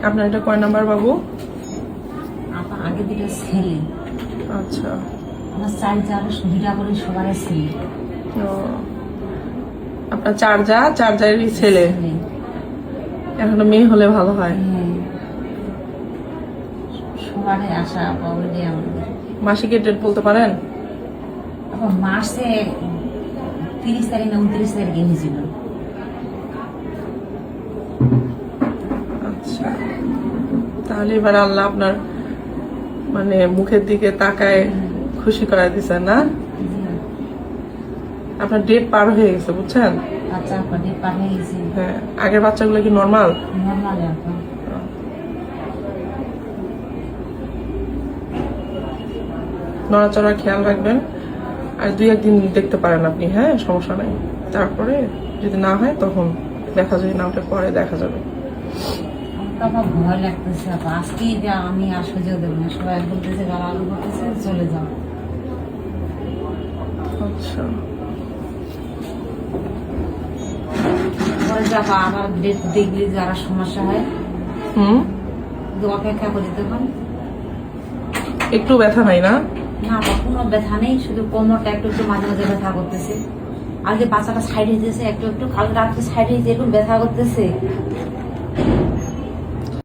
আপনার এটা কয় নাম্বার বাবু? আমার আগে দুটো ছেলে, আচ্ছা। আমার দুটা করে সবার ছেলে। ও, আপনার চার জায়েরই ছেলে। এখনো মেয়ে হলে ভালো হয়। সবারই আশা অলরেডি আমাদের। মাসিকের ডেট বলতে পারেন? এখন মাসে 30 তারিখ না 29 তারিখে হয়েছিল। আচ্ছা, তাহলে এবার আল্লাহ আপনার মানে মুখের দিকে তাকায় খুশি করে দিচ্ছেন না? আপনার ডেট পার হয়ে গেছে বুঝছেন? বাচ্চা আপনাদের পাঠিয়ে গেছে হ্যাঁ, আগের বাচ্চাগুলো কি নর্মাল? নর্মাল এখন। নড়াচড়া খেয়াল রাখবেন, আর 2-1 দিন দেখতে পারেন আপনি, হ্যাঁ সমস্যা নাই। তারপরে যদি না হয় তখন দেখা, যদি না ওঠে পরে দেখা যাবে। আমার ভয় লাগতেছে আপা, আজকেই যা আমি আর সহ্য দেবো না। সবাই বলতেছে গালাগালি করতেছে, চলে যাও। আচ্ছা, পরে যাবা আবার ডেট দেখলে যারা সমস্যা হয়, কিন্তু অপেক্ষা করি তখন। একটু ব্যথা নাই না? না বা কোনো ব্যথা নেই, শুধু কোমরটা একটু একটু মাঝে মাঝে ব্যথা করতেছে। আগে বাচ্চাটা সাইড হইতেছে একটু একটু, কাল রাত্রে সাইড হয়েছে, এখন ব্যথা করতেছে।